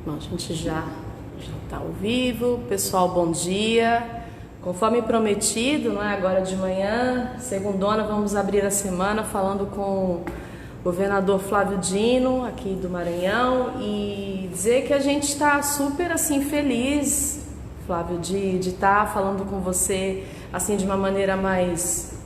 Bom, a gente já está ao vivo. Pessoal, bom dia. Conforme prometido, não é? Agora de manhã, segundona, vamos abrir a semana falando com o governador Flávio Dino, aqui do Maranhão, e dizer que a gente está super assim feliz, Flávio, de estar falando com você assim de uma maneira mais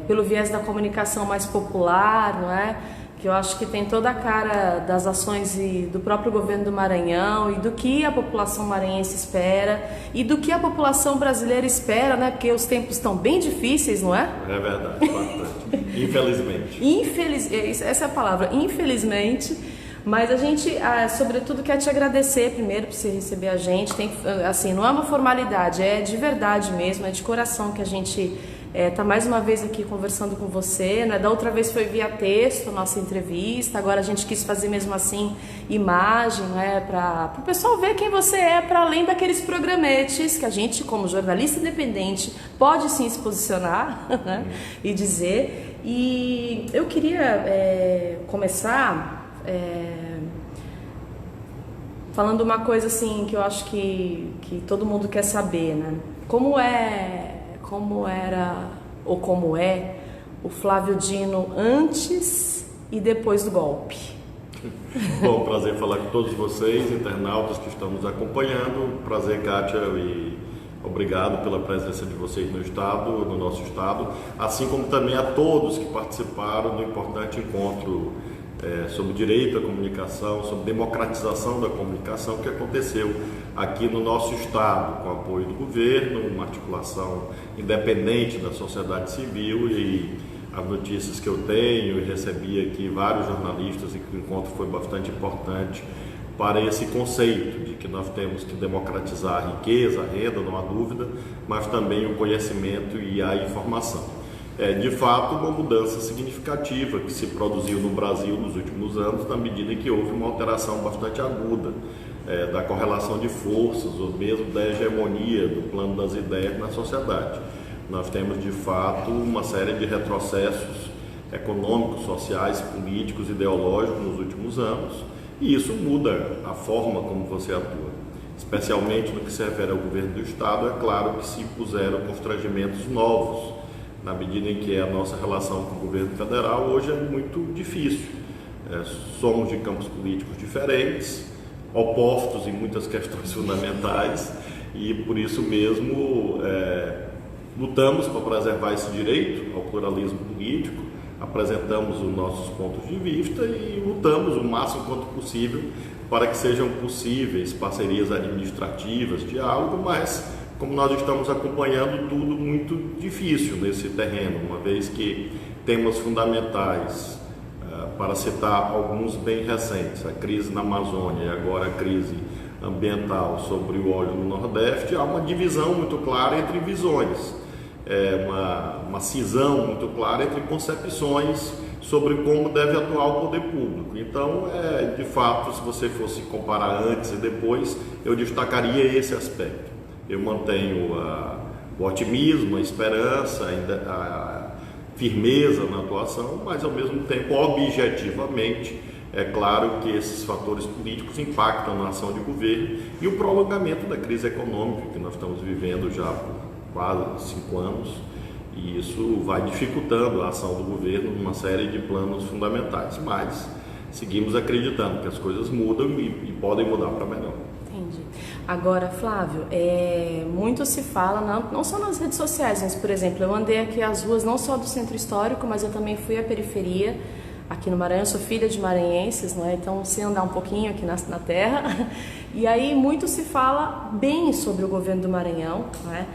pelo viés da comunicação mais popular, não é? Que eu acho que tem toda a cara das ações do próprio governo do Maranhão e do que a população maranhense espera e do que a população brasileira espera, né? Porque os tempos estão bem difíceis, não é? É verdade, bastante. Infelizmente. Essa é a palavra, infelizmente. Mas a gente, sobretudo, quer te agradecer primeiro por você receber a gente. Assim, não é uma formalidade, é de verdade mesmo, é de coração que a gente tá mais uma vez aqui conversando com você, né? Da outra vez foi via texto, nossa entrevista, agora a gente quis fazer mesmo assim imagem, né? Para o pessoal ver quem você é, para além daqueles programetes que a gente, como jornalista independente, pode sim se posicionar, né? E dizer. E eu queria começar falando uma coisa assim que eu acho que todo mundo quer saber, né? Como era ou como é o Flávio Dino antes e depois do golpe? Bom, prazer falar com todos vocês, internautas que estão nos acompanhando. Prazer, Kátia, e obrigado pela presença de vocês no nosso estado, assim como também a todos que participaram do importante encontro sobre direito à comunicação, sobre democratização da comunicação que aconteceu aqui no nosso estado, com apoio do governo, uma articulação independente da sociedade civil, e as notícias que eu tenho e recebi aqui vários jornalistas, e que o encontro foi bastante importante para esse conceito de que nós temos que democratizar a riqueza, a renda, não há dúvida, mas também o conhecimento e a informação. De fato, uma mudança significativa que se produziu no Brasil nos últimos anos, na medida em que houve uma alteração bastante aguda da correlação de forças, ou mesmo da hegemonia do plano das ideias na sociedade. Nós temos, de fato, uma série de retrocessos econômicos, sociais, políticos, ideológicos nos últimos anos, e isso muda a forma como você atua. Especialmente no que se refere ao governo do Estado, é claro que se impuseram constrangimentos novos, na medida em que a nossa relação com o governo federal hoje é muito difícil. Somos de campos políticos diferentes, opostos em muitas questões fundamentais, e por isso mesmo lutamos para preservar esse direito ao pluralismo político, apresentamos os nossos pontos de vista e lutamos o máximo quanto possível para que sejam possíveis parcerias administrativas, diálogo, mas como nós estamos acompanhando, tudo muito difícil nesse terreno, uma vez que temas fundamentais, para citar alguns bem recentes, a crise na Amazônia e agora a crise ambiental sobre o óleo no Nordeste, há uma divisão muito clara entre visões, uma cisão muito clara entre concepções sobre como deve atuar o poder público. Então, de fato, se você fosse comparar antes e depois, eu destacaria esse aspecto. Eu mantenho o otimismo, a esperança, a firmeza na atuação, mas ao mesmo tempo, objetivamente, é claro que esses fatores políticos impactam na ação de governo e o prolongamento da crise econômica que nós estamos vivendo já por quase 5 anos, e isso vai dificultando a ação do governo numa série de planos fundamentais, mas seguimos acreditando que as coisas mudam e podem mudar para melhor. Entendi. Agora, Flávio, muito se fala, não só nas redes sociais, mas, por exemplo, eu andei aqui as ruas não só do centro histórico, mas eu também fui à periferia, aqui no Maranhão, sou filha de maranhenses, não é? Então, sei andar um pouquinho aqui na terra, e aí muito se fala bem sobre o governo do Maranhão, não é?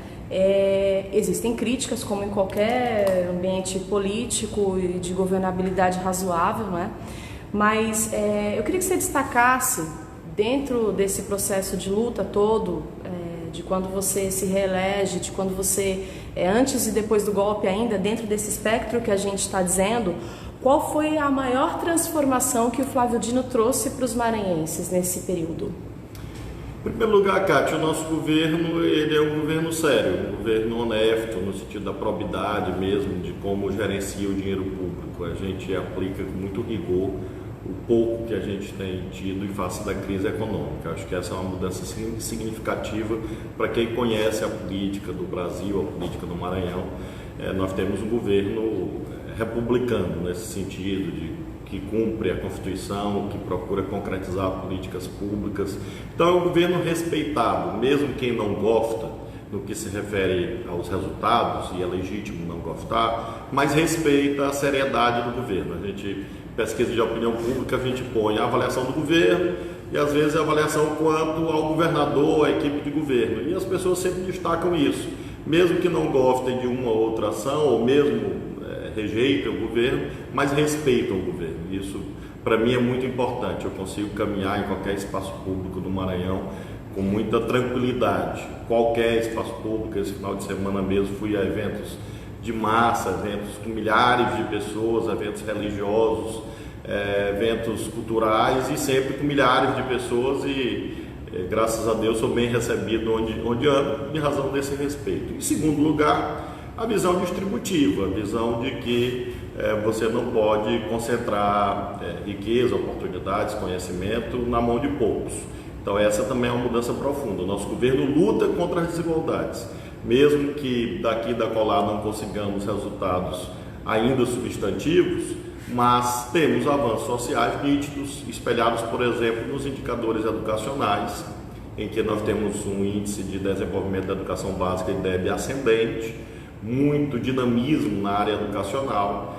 Existem críticas, como em qualquer ambiente político e de governabilidade razoável, não é? Mas eu queria que você destacasse, dentro desse processo de luta todo, de quando você se reelege, de quando você, antes e depois do golpe ainda, dentro desse espectro que a gente está dizendo, qual foi a maior transformação que o Flávio Dino trouxe para os maranhenses nesse período? Em primeiro lugar, Kátia, o nosso governo ele é um governo sério, um governo honesto, no sentido da probidade mesmo, de como gerencia o dinheiro público. A gente aplica com muito rigor o pouco que a gente tem tido em face da crise econômica. Acho que essa é uma mudança significativa para quem conhece a política do Brasil, a política do Maranhão. Nós temos um governo republicano nesse sentido, que cumpre a Constituição, que procura concretizar políticas públicas. Então é um governo respeitado, mesmo quem não gosta no que se refere aos resultados, e é legítimo não gostar, mas respeita a seriedade do governo. A gente, pesquisa de opinião pública, a gente põe a avaliação do governo e às vezes a avaliação quanto ao governador, à equipe de governo. E as pessoas sempre destacam isso. Mesmo que não gostem de uma ou outra ação, ou mesmo rejeitem o governo, mas respeitam o governo. Isso, para mim, é muito importante. Eu consigo caminhar em qualquer espaço público do Maranhão com muita tranquilidade. Qualquer espaço público, esse final de semana mesmo, fui a eventos de massa, eventos com milhares de pessoas, eventos religiosos, eventos culturais, e sempre com milhares de pessoas, e graças a Deus sou bem recebido onde ando, em razão desse respeito. Em segundo lugar, a visão distributiva, a visão de que você não pode concentrar riqueza, oportunidades, conhecimento na mão de poucos. Então essa também é uma mudança profunda. O nosso governo luta contra as desigualdades. Mesmo que daqui da colar não consigamos resultados ainda substantivos, mas temos avanços sociais nítidos, espelhados, por exemplo, nos indicadores educacionais, em que nós temos um índice de desenvolvimento da educação básica e DEB ascendente, muito dinamismo na área educacional,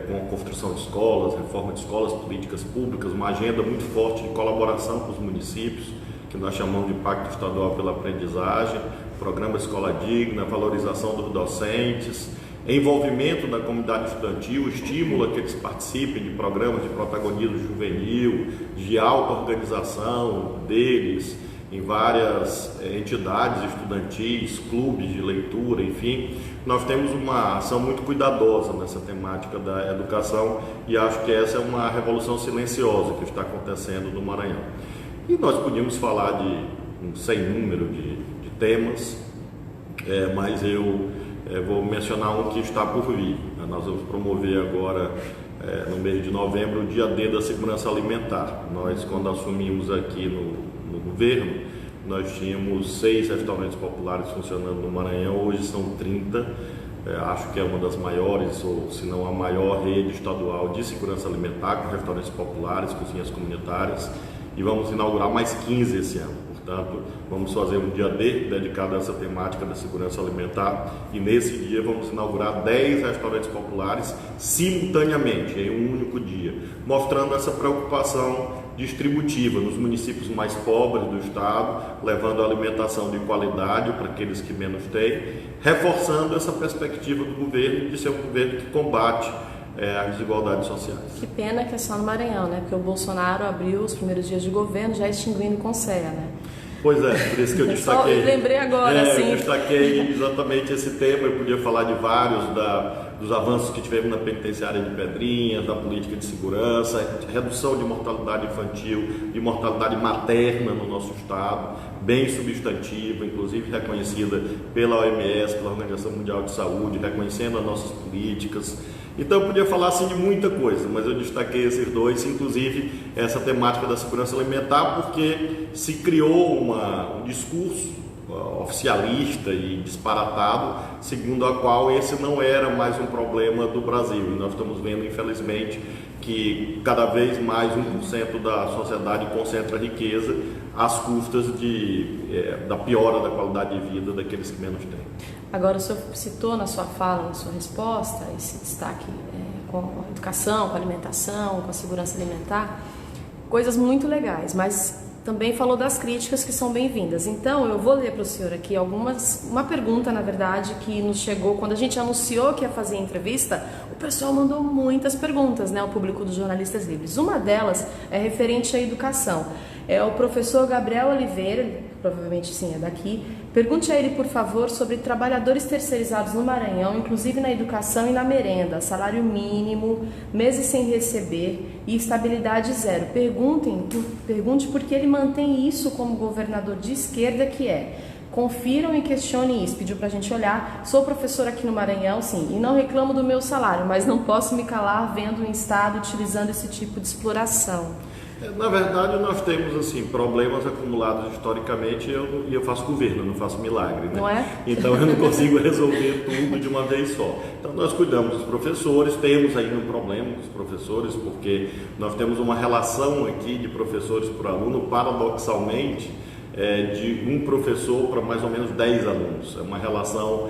com a construção de escolas, reforma de escolas, políticas públicas, uma agenda muito forte de colaboração com os municípios, que nós chamamos de Pacto Estadual pela Aprendizagem, programa Escola Digna, valorização dos docentes, envolvimento da comunidade estudantil, estímulo a que eles participem de programas de protagonismo juvenil, de auto-organização deles em várias entidades estudantis, clubes de leitura, enfim. Nós temos uma ação muito cuidadosa nessa temática da educação, e acho que essa é uma revolução silenciosa que está acontecendo no Maranhão. E nós podíamos falar de um sem número de temas, mas eu vou mencionar um que está por vir. Nós vamos promover agora, no mês de novembro, o Dia D da Segurança Alimentar. Nós, quando assumimos aqui no governo, nós tínhamos 6 restaurantes populares funcionando no Maranhão, hoje são 30. Acho que é uma das maiores, ou se não a maior rede estadual de segurança alimentar, com restaurantes populares, cozinhas comunitárias, e vamos inaugurar mais 15 esse ano. Portanto, vamos fazer um dia D dedicado a essa temática da segurança alimentar, e nesse dia vamos inaugurar 10 restaurantes populares simultaneamente, em um único dia, mostrando essa preocupação distributiva nos municípios mais pobres do estado, levando a alimentação de qualidade para aqueles que menos têm, reforçando essa perspectiva do governo de ser um governo que combate as desigualdades sociais. Que pena que é só no Maranhão, né? Porque o Bolsonaro abriu os primeiros dias de governo já extinguindo o Conselho, né? Pois é, por isso que eu destaquei. Eu lembrei agora, assim. Eu destaquei exatamente esse tema. Eu podia falar de vários dos avanços que tivemos na penitenciária de Pedrinhas, da política de segurança, redução de mortalidade infantil, de mortalidade materna no nosso estado, bem substantiva, inclusive reconhecida pela OMS, pela Organização Mundial de Saúde, reconhecendo as nossas políticas. Então eu podia falar assim de muita coisa, mas eu destaquei esses dois, inclusive essa temática da segurança alimentar, porque se criou um discurso oficialista e disparatado, segundo a qual esse não era mais um problema do Brasil. E nós estamos vendo, infelizmente, que cada vez mais 1% da sociedade concentra riqueza às custas da piora da qualidade de vida daqueles que menos têm. Agora, o senhor citou na sua fala, na sua resposta, esse destaque com a educação, com a alimentação, com a segurança alimentar, coisas muito legais, mas também falou das críticas que são bem-vindas. Então, eu vou ler para o senhor aqui uma pergunta, na verdade, que nos chegou quando a gente anunciou que ia fazer a entrevista. O pessoal mandou muitas perguntas, né, ao público dos Jornalistas Livres. Uma delas é referente à educação. É o professor Gabriel Oliveira, provavelmente sim, é daqui. Pergunte a ele, por favor, sobre trabalhadores terceirizados no Maranhão, inclusive na educação e na merenda, salário mínimo, meses sem receber e estabilidade zero. Pergunte por que ele mantém isso como governador de esquerda que é. Confiram e questionem isso. Pediu pra gente olhar. Sou professora aqui no Maranhão, sim, e não reclamo do meu salário, mas não posso me calar vendo um Estado utilizando esse tipo de exploração. Na verdade, nós temos assim, problemas acumulados historicamente e eu faço governo, eu não faço milagre, né? Não é? Então eu não consigo resolver tudo de uma vez só. Então nós cuidamos dos professores, temos ainda um problema com os professores, porque nós temos uma relação aqui de professores por aluno, paradoxalmente, de um professor para mais ou menos 10 alunos. É uma relação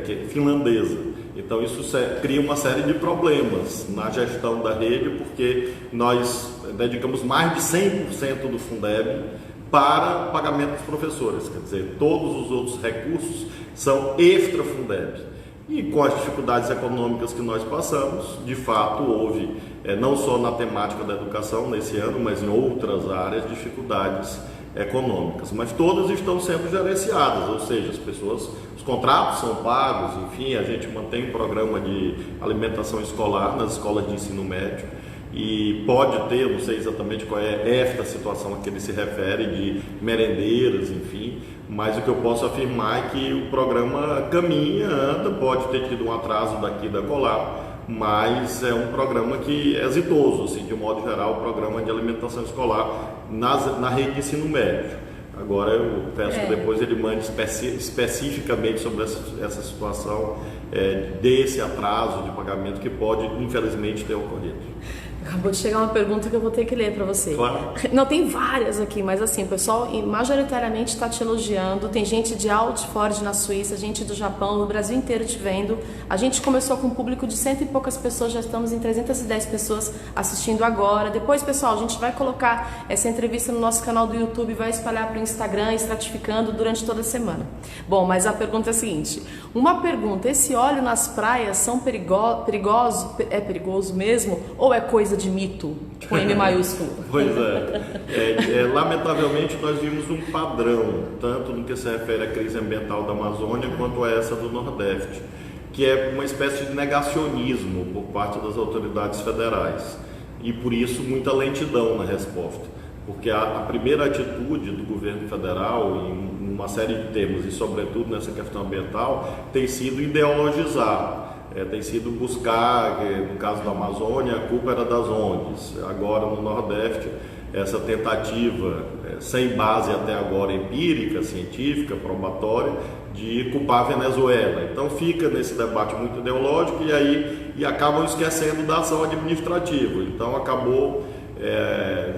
que é finlandesa. Então isso cria uma série de problemas na gestão da rede, porque nós dedicamos mais de 100% do Fundeb para pagamento dos professores, quer dizer, todos os outros recursos são extra-Fundeb. E com as dificuldades econômicas que nós passamos, de fato houve, não só na temática da educação nesse ano, mas em outras áreas, dificuldades econômicas, mas todas estão sendo gerenciadas, ou seja, os contratos são pagos, enfim, a gente mantém um programa de alimentação escolar nas escolas de ensino médio e pode ter, não sei exatamente qual é esta situação a que ele se refere, de merendeiras, enfim, mas o que eu posso afirmar é que o programa caminha, anda, pode ter tido um atraso daqui e da colar, mas é um programa que é exitoso, assim, de um modo geral, o programa de alimentação escolar na rede de ensino médio. Agora eu peço que depois ele mande especificamente sobre essa situação desse atraso de pagamento que pode, infelizmente, ter ocorrido. Acabou de chegar uma pergunta que eu vou ter que ler para você. Claro. Não, tem várias aqui, mas assim, o pessoal majoritariamente está te elogiando. Tem gente de Altford na Suíça, gente do Japão, do Brasil inteiro te vendo. A gente começou com um público de 100 e poucas pessoas, já estamos em 310 pessoas assistindo agora. Depois, pessoal, a gente vai colocar essa entrevista no nosso canal do YouTube, vai espalhar para o Instagram, estratificando durante toda a semana. Bom, mas a pergunta é a seguinte. Uma pergunta, esse óleo nas praias são perigoso? É perigoso mesmo? Ou é coisa de mito, com M maiúsculo? Pois lamentavelmente nós vimos um padrão, tanto no que se refere à crise ambiental da Amazônia quanto a essa do Nordeste, que é uma espécie de negacionismo por parte das autoridades federais e por isso muita lentidão na resposta, porque a primeira atitude do governo federal em uma série de temas e sobretudo nessa questão ambiental tem sido ideologizar. Tem sido buscar, no caso da Amazônia, a culpa era das ONGs. Agora, no Nordeste, essa tentativa, sem base até agora empírica, científica, probatória, de culpar a Venezuela. Então, fica nesse debate muito ideológico e acabam esquecendo da ação administrativa. Então, acabou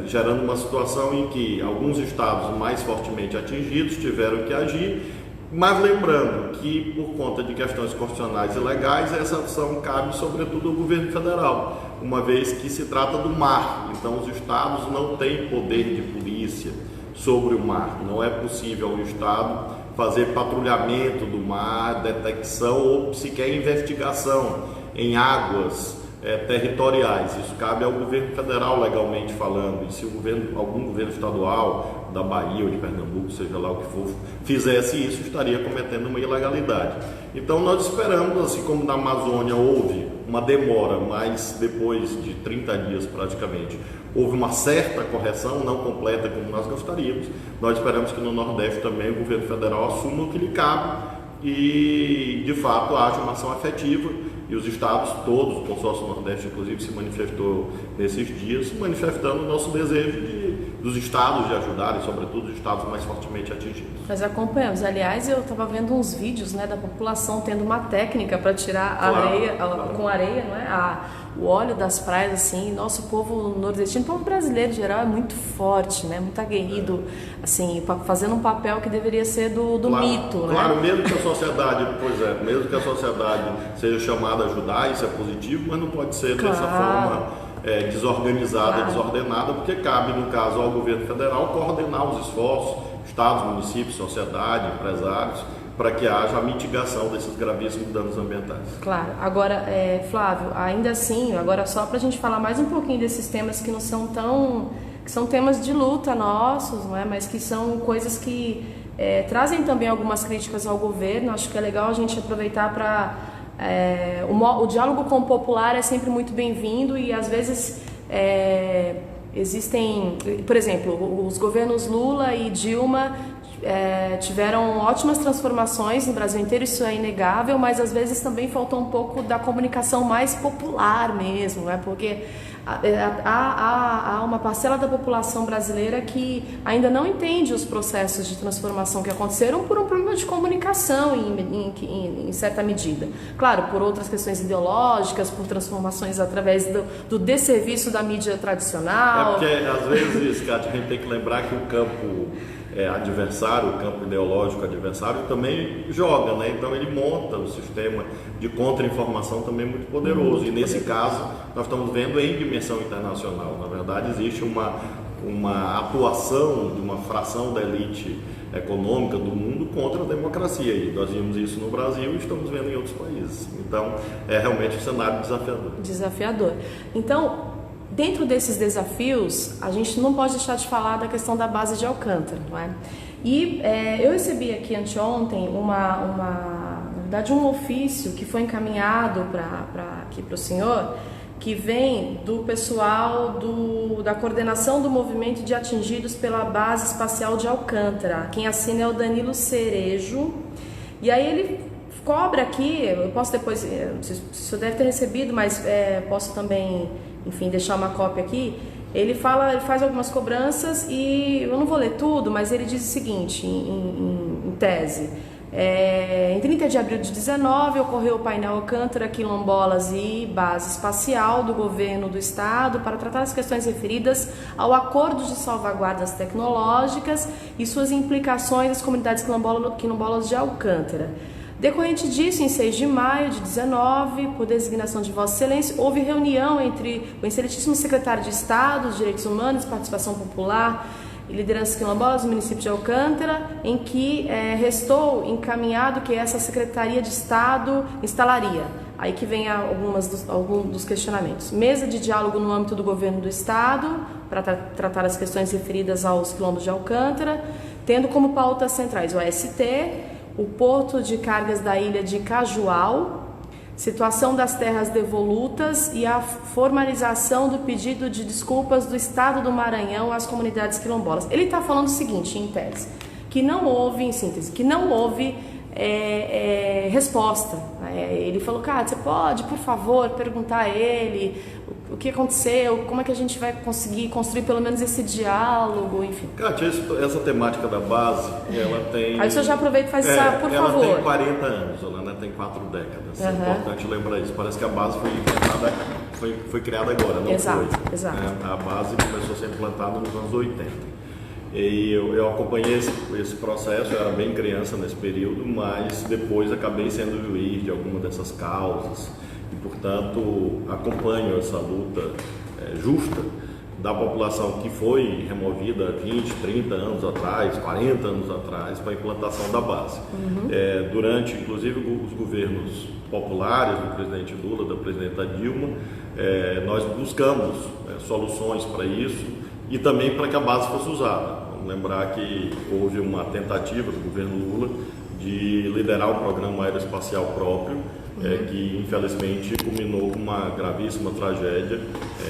gerando uma situação em que alguns estados mais fortemente atingidos tiveram que agir. Mas lembrando que, por conta de questões constitucionais e legais, essa ação cabe sobretudo ao governo federal, uma vez que se trata do mar. Então, os estados não têm poder de polícia sobre o mar. Não é possível ao estado fazer patrulhamento do mar, detecção ou sequer investigação em águas territoriais. Isso cabe ao governo federal, legalmente falando. E se algum governo estadual da Bahia ou de Pernambuco, seja lá o que for, fizesse isso, estaria cometendo uma ilegalidade. Então nós esperamos, assim como na Amazônia houve uma demora, mas depois de 30 dias praticamente, houve uma certa correção, não completa como nós gostaríamos. Nós esperamos que no Nordeste também o governo federal assuma o que lhe cabe e de fato haja uma ação efetiva. E os estados todos, o consórcio Nordeste inclusive se manifestou nesses dias, manifestando o nosso desejo dos estados de ajudarem, sobretudo os estados mais fortemente atingidos. Nós acompanhamos. Aliás, eu estava vendo uns vídeos, né, da população tendo uma técnica para tirar a areia, com areia, não é? O óleo das praias, assim. Nosso povo nordestino, o povo brasileiro em geral é muito forte, né? Muito aguerrido, assim, fazendo um papel que deveria ser do mito, né? Claro, mesmo que a sociedade, mesmo que a sociedade seja chamada a ajudar, isso é positivo, mas não pode ser dessa forma desorganizada, desordenada, porque cabe, no caso, ao governo federal coordenar os esforços, estados, municípios, sociedade, empresários, para que haja a mitigação desses gravíssimos danos ambientais. Claro. Agora, Flávio, ainda assim, agora só para a gente falar mais um pouquinho desses temas que não são tão... que são temas de luta nossos, não é? Mas que são coisas que trazem também algumas críticas ao governo. Acho que é legal a gente aproveitar para... o diálogo com o popular é sempre muito bem-vindo e às vezes existem, por exemplo, os governos Lula e Dilma tiveram ótimas transformações no Brasil inteiro, isso é inegável, mas às vezes também faltou um pouco da comunicação mais popular mesmo, né? Porque há uma parcela da população brasileira que ainda não entende os processos de transformação que aconteceram por um problema de comunicação em certa medida. Claro, por outras questões ideológicas, por transformações através do desserviço da mídia tradicional. Porque às vezes, Kátia, a gente tem que lembrar que o campo adversário, o campo ideológico adversário também joga, né? Então ele monta um sistema de contra-informação também muito poderoso, e nesse caso nós estamos vendo em dimensão internacional. Na verdade existe uma atuação de uma fração da elite econômica do mundo contra a democracia, e nós vimos isso no Brasil e estamos vendo em outros países. Então é realmente um cenário desafiador. Então, dentro desses desafios, a gente não pode deixar de falar da questão da base de Alcântara, não é? E eu recebi aqui anteontem na verdade, um ofício que foi encaminhado aqui para o senhor, que vem do pessoal da coordenação do movimento de atingidos pela base espacial de Alcântara. Quem assina é o Danilo Cerejo. E aí ele cobra aqui, eu posso depois, não sei se o senhor deve ter recebido, mas posso também, enfim, deixar uma cópia aqui. Ele faz algumas cobranças e eu não vou ler tudo, mas ele diz o seguinte, em tese: em 30 de abril de 2019 ocorreu o painel Alcântara, Quilombolas e Base Espacial do Governo do Estado para tratar as questões referidas ao Acordo de Salvaguardas Tecnológicas e suas implicações às comunidades quilombolas de Alcântara. Decorrente disso, em 6 de maio de 2019, por designação de Vossa Excelência, houve reunião entre o excelentíssimo secretário de Estado dos Direitos Humanos, Participação Popular e Lideranças Quilombolas do município de Alcântara, em que restou encaminhado que essa Secretaria de Estado instalaria. Aí que vem alguns dos questionamentos. Mesa de diálogo no âmbito do governo do Estado, para tratar as questões referidas aos quilombos de Alcântara, tendo como pautas centrais o AST, o porto de cargas da ilha de Cajual, situação das terras devolutas e a formalização do pedido de desculpas do Estado do Maranhão às comunidades quilombolas. Ele está falando o seguinte, em tese, que não houve, em síntese, que não houve resposta. Ele falou, cara, você pode, por favor, perguntar a ele o que aconteceu, como é que a gente vai conseguir construir pelo menos esse diálogo, enfim. Kátia, essa temática da base, ela tem... Aí o senhor já aproveita e faz isso, por favor. Ela tem 40 anos, ela tem 4 décadas. É importante lembrar isso. Parece que a base foi criada agora, não exato, foi? Exato. A base começou a ser implantada nos anos 80. E eu acompanhei esse processo, eu era bem criança nesse período, mas depois acabei sendo juiz de alguma dessas causas e, portanto, acompanho essa luta justa da população que foi removida 20, 30 anos atrás, 40 anos atrás, para a implantação da base. Durante, inclusive, os governos populares do presidente Lula, da presidenta Dilma, nós buscamos soluções para isso e também para que a base fosse usada. Vamos lembrar que houve uma tentativa do governo Lula de liderar um programa aeroespacial próprio, que infelizmente culminou com uma gravíssima tragédia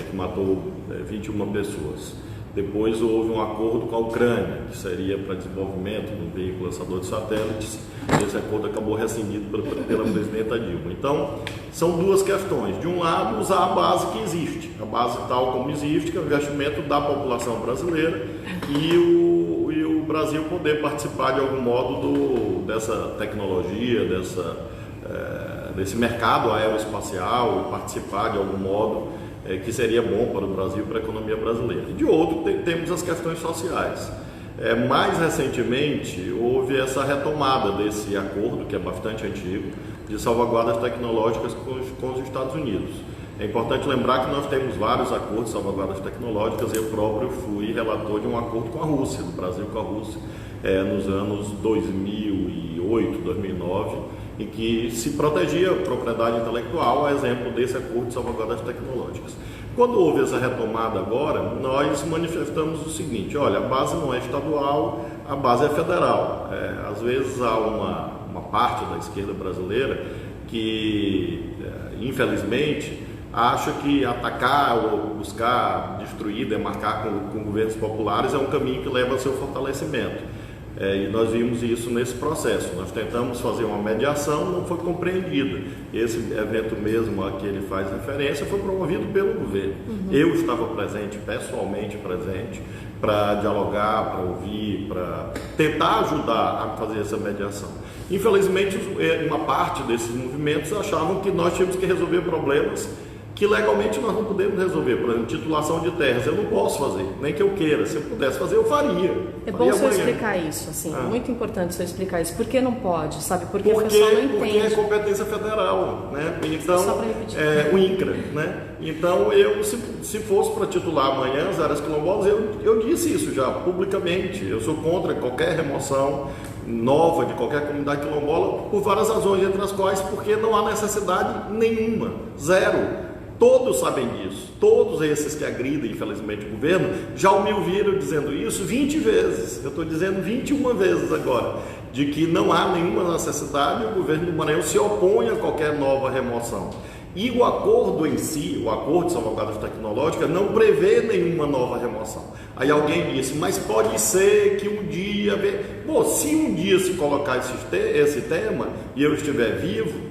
que matou 21 pessoas. Depois houve um acordo com a Ucrânia, que seria para desenvolvimento de um veículo lançador de satélites. Esse acordo acabou rescindido pela presidenta Dilma. Então, são duas questões. De um lado, usar a base que existe, a base tal como existe, que é o investimento da população brasileira, e o Brasil poder participar de algum modo dessa tecnologia, desse mercado aeroespacial, participar de algum modo que seria bom para o Brasil e para a economia brasileira. De outro, temos as questões sociais. Mais recentemente, houve essa retomada desse acordo, que é bastante antigo, de salvaguardas tecnológicas com os Estados Unidos. É importante lembrar que nós temos vários acordos de salvaguardas tecnológicas. Eu próprio fui relator de um acordo com a Rússia, do Brasil com a Rússia, nos anos 2008, 2009, em que se protegia a propriedade intelectual, a exemplo desse acordo de salvaguardas tecnológicas. Quando houve essa retomada agora, nós manifestamos o seguinte: olha, a base não é estadual, a base é federal. Às vezes há uma parte da esquerda brasileira que, infelizmente, acha que atacar ou buscar destruir, demarcar com governos populares é um caminho que leva ao seu fortalecimento. E nós vimos isso nesse processo. Nós tentamos fazer uma mediação, não foi compreendida. Esse evento mesmo a que ele faz referência foi promovido pelo governo. Eu estava presente, pessoalmente presente, para dialogar, para ouvir, para tentar ajudar a fazer essa mediação. Infelizmente, uma parte desses movimentos achavam que nós tínhamos que resolver problemas que legalmente nós não podemos resolver. Por exemplo, titulação de terras, eu não posso fazer, nem que eu queira. Se eu pudesse fazer, eu faria. É bom o senhor explicar isso, assim, muito importante o senhor explicar isso. Por que não pode, sabe? Porque o pessoal não entende. Porque é competência federal, né? Então, só para repetir. O INCRA, né? Então, se fosse para titular amanhã as áreas quilombolas, eu disse isso já publicamente. Eu sou contra qualquer remoção nova de qualquer comunidade quilombola por várias razões, entre as quais porque não há necessidade nenhuma, zero. Todos sabem disso, todos esses que agridem, infelizmente, o governo, já me ouviram dizendo isso 20 vezes, eu estou dizendo 21 vezes agora, de que não há nenhuma necessidade e o governo do Maranhão se opõe a qualquer nova remoção. E o acordo em si, o acordo de salvaguarda tecnológica, não prevê nenhuma nova remoção. Aí alguém disse, mas pode ser que um dia... Bom, se um dia se colocar esse tema e eu estiver vivo,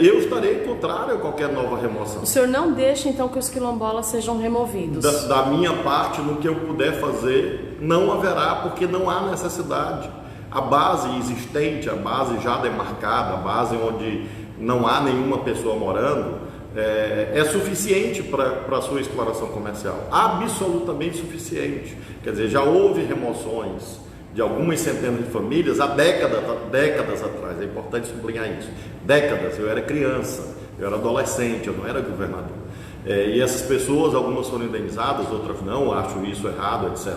eu estarei contrário a qualquer nova remoção. O senhor não deixa, então, que os quilombolas sejam removidos? Da minha parte, no que eu puder fazer, não haverá, porque não há necessidade. A base existente, a base já demarcada, a base onde não há nenhuma pessoa morando, é suficiente para a sua exploração comercial. Absolutamente suficiente. Quer dizer, já houve remoções de algumas centenas de famílias há décadas atrás, é importante sublinhar isso. Décadas, eu era criança, eu era adolescente, eu não era governador. E essas pessoas, algumas foram indenizadas, outras não, acho isso errado, etc.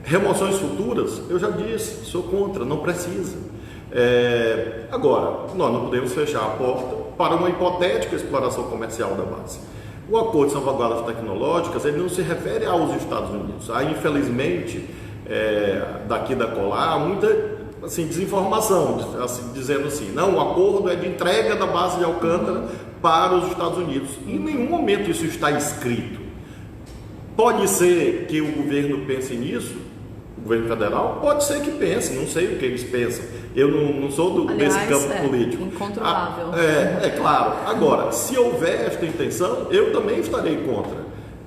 Remoções futuras, eu já disse, sou contra, não precisa. Agora, nós não podemos fechar a porta para uma hipotética exploração comercial da base. O acordo de salvaguardas tecnológicas, ele não se refere aos Estados Unidos. Há, infelizmente, daqui da colar, muita desinformação, dizendo assim, não, o acordo é de entrega da base de Alcântara para os Estados Unidos. Em nenhum momento isso está escrito. Pode ser que o governo pense nisso, o governo federal, pode ser que pense, não sei o que eles pensam. Eu não sou desse campo político. Incontrolável. É claro. Agora, se houver esta intenção, eu também estarei contra.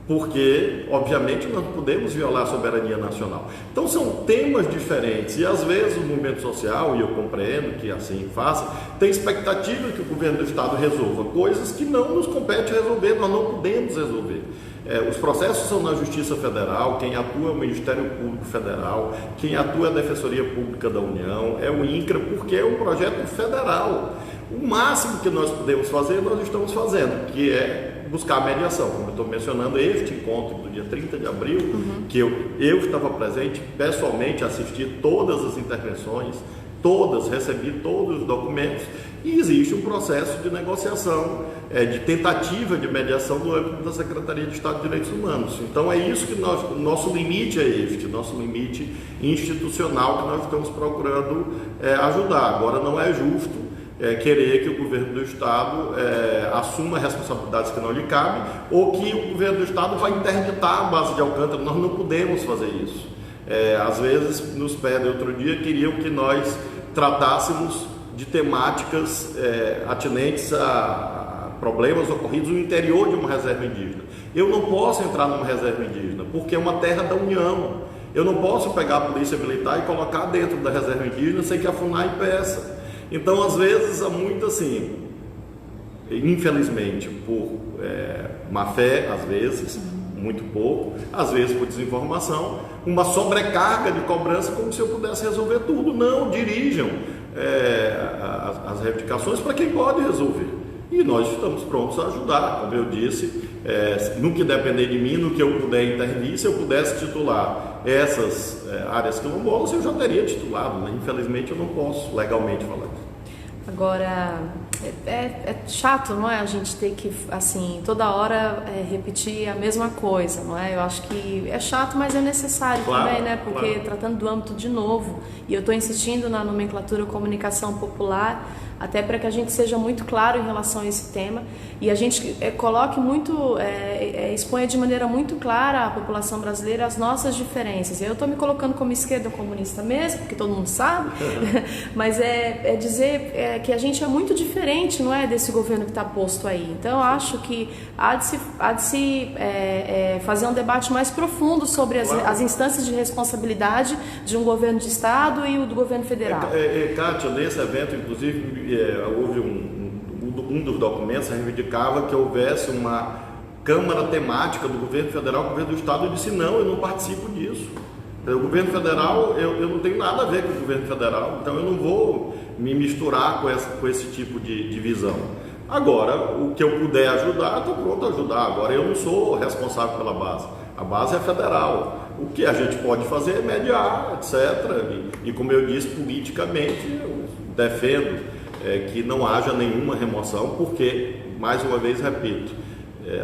Porque, obviamente, nós não podemos violar a soberania nacional. Então, são temas diferentes e, às vezes, o movimento social, e eu compreendo que assim faça, tem expectativa que o governo do Estado resolva coisas que não nos compete resolver, nós não podemos resolver. Os processos são na Justiça Federal, quem atua é o Ministério Público Federal, quem atua é a Defensoria Pública da União, é o INCRA, porque é um projeto federal. O máximo que nós podemos fazer, nós estamos fazendo, que é buscar a mediação, como eu estou mencionando, este encontro do dia 30 de abril, que eu estava presente, pessoalmente assisti todas as intervenções, recebi todos os documentos, e existe um processo de negociação, de tentativa de mediação no âmbito da Secretaria de Estado de Direitos Humanos. Então é isso que o nosso limite é este, nosso limite institucional que nós estamos procurando ajudar. Agora não é justo querer que o governo do Estado assuma responsabilidades que não lhe cabem, ou que o governo do Estado vai interditar a base de Alcântara. Nós não podemos fazer isso. Às vezes nos pedem, outro dia, queriam que nós tratássemos de temáticas atinentes a problemas ocorridos no interior de uma reserva indígena. Eu não posso entrar numa reserva indígena, porque é uma terra da União. Eu não posso pegar a polícia militar e colocar dentro da reserva indígena sem que a FUNAI peça. Então, às vezes, há muito assim, infelizmente, por má fé, às vezes, muito pouco, às vezes por desinformação, uma sobrecarga de cobrança como se eu pudesse resolver tudo. Não, dirijam as reivindicações para quem pode resolver. E nós estamos prontos a ajudar, como eu disse, no que depender de mim, no que eu puder intervir. Se eu pudesse titular essas áreas quilombolas, eu já teria titulado, né? Infelizmente eu não posso legalmente falar isso. Agora, é chato, não é? A gente ter que, assim, toda hora repetir a mesma coisa, não é? Eu acho que é chato, mas é necessário também, né? Porque tratando do âmbito de novo, e eu estou insistindo na nomenclatura comunicação popular, até para que a gente seja muito claro em relação a esse tema. e a gente coloque muito, exponha de maneira muito clara à população brasileira as nossas diferenças. Eu estou me colocando como esquerda comunista mesmo, porque todo mundo sabe, mas é dizer que a gente é muito diferente, não é, desse governo que está posto aí. Então eu acho que há de se fazer um debate mais profundo sobre as instâncias de responsabilidade de um governo de Estado e o do governo federal. Kátia, nesse evento, inclusive, houve um dos documentos reivindicava que houvesse uma Câmara temática do governo federal, do governo do Estado. Eu disse, não, eu não participo disso. O governo federal, eu não tenho nada a ver com o governo federal, então eu não vou me misturar com esse tipo de visão. Agora, o que eu puder ajudar, estou pronto a ajudar. Agora, eu não sou responsável pela base. A base é federal. O que a gente pode fazer é mediar, etc. E como eu disse, politicamente, eu defendo que não haja nenhuma remoção, porque, mais uma vez, repito,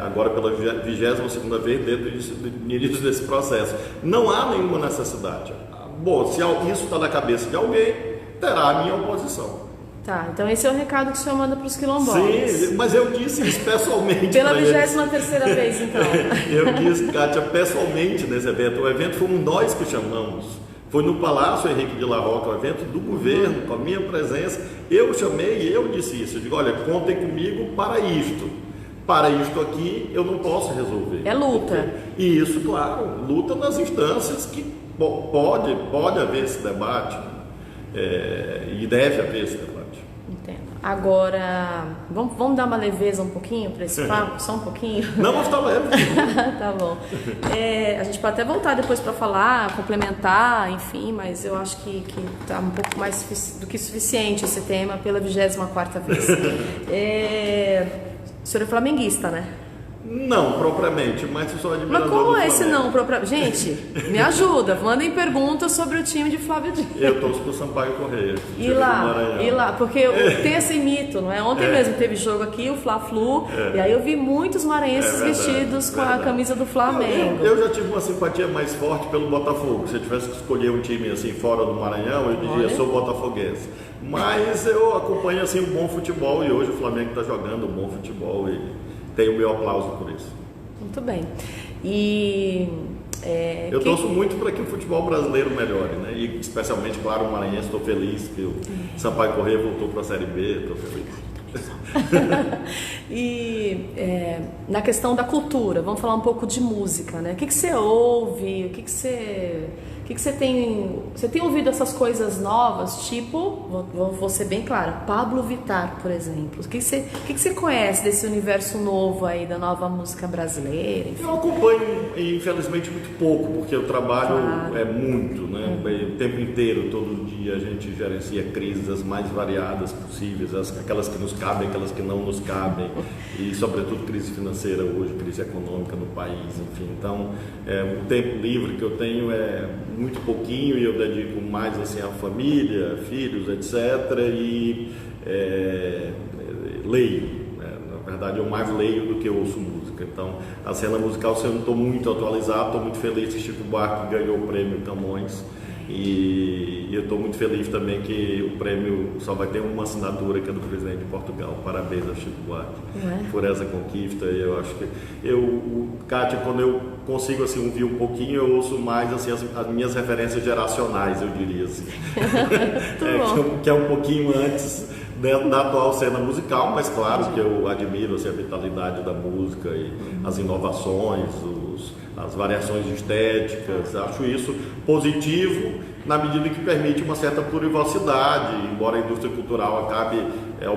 agora pela 22ª vez dentro do início desse processo, não há nenhuma necessidade. Bom, se isso está na cabeça de alguém, terá a minha oposição. Tá, então esse é o recado que o senhor manda para os quilombolas. Sim, mas eu disse isso pessoalmente. Pela 23ª vez, então. Eu disse, Kátia, pessoalmente nesse evento. O evento fomos nós que chamamos. Foi no Palácio Henrique de la Roca, o evento do governo, com a minha presença. Eu chamei e eu disse isso. Eu digo, olha, contem comigo para isto. Para isto aqui, eu não posso resolver. É luta. E isso, claro, luta nas instâncias que pode haver esse debate. E deve haver esse debate. Entendo. Agora, vamos dar uma leveza um pouquinho para esse papo? Só um pouquinho? Não, mas está leve. Tá bom. A gente pode até voltar depois para falar, complementar, enfim, mas eu acho que está um pouco mais do que suficiente esse tema pela 24ª vez. O senhor é flamenguista, né? Não, propriamente, mas eu sou admirador. Mas como é esse não? Gente, me ajuda, mandem perguntas sobre o time de Flávio Dino. Eu torço pro Sampaio Corrêa. E lá, porque tem esse mito, não é? Ontem mesmo teve jogo aqui, o Fla-Flu, e aí eu vi muitos maranhenses vestidos com a camisa do Flamengo. Eu já tive uma simpatia mais forte pelo Botafogo. Se eu tivesse que escolher um time assim fora do Maranhão, eu diria, sou botafoguense. Mas eu acompanho assim um bom futebol, e hoje o Flamengo está jogando um bom futebol e tenho o meu aplauso por isso. Muito bem. E eu torço muito para que o futebol brasileiro melhore, né? E especialmente, claro, o maranhense. Estou feliz que o Sampaio Corrêa voltou para a Série B. Estou feliz. E na questão da cultura, vamos falar um pouco de música, né? O que você ouve? O que você tem? Você tem ouvido essas coisas novas, tipo, vou ser bem clara, Pablo Vittar, por exemplo. O que você conhece desse universo novo aí, da nova música brasileira? Enfim? Eu acompanho, infelizmente, muito pouco, porque eu trabalho muito, né? O tempo inteiro, todo dia, a gente gerencia crises as mais variadas possíveis, aquelas que nos cabem, aquelas que não nos cabem, e sobretudo crise financeira hoje, crise econômica no país, enfim. Então, o tempo livre que eu tenho é muito pouquinho, e eu dedico mais assim à família, filhos, etc. E leio. Na verdade, eu mais leio do que ouço música. Então, a cena musical, se eu não estou muito atualizado, estou muito feliz que Chico Buarque ganhou o prêmio Camões. E eu estou muito feliz também que o prêmio só vai ter uma assinatura, que é do presidente de Portugal. Parabéns ao Chico Buarque por essa conquista. E eu acho que Kátia, quando eu consigo assim ouvir um pouquinho, eu ouço mais assim as minhas referências geracionais, eu diria assim. Que é um pouquinho antes da atual cena musical, mas claro que eu admiro assim, a vitalidade da música e as inovações, as variações estéticas. Acho isso positivo na medida que permite uma certa plurivocidade, embora a indústria cultural acabe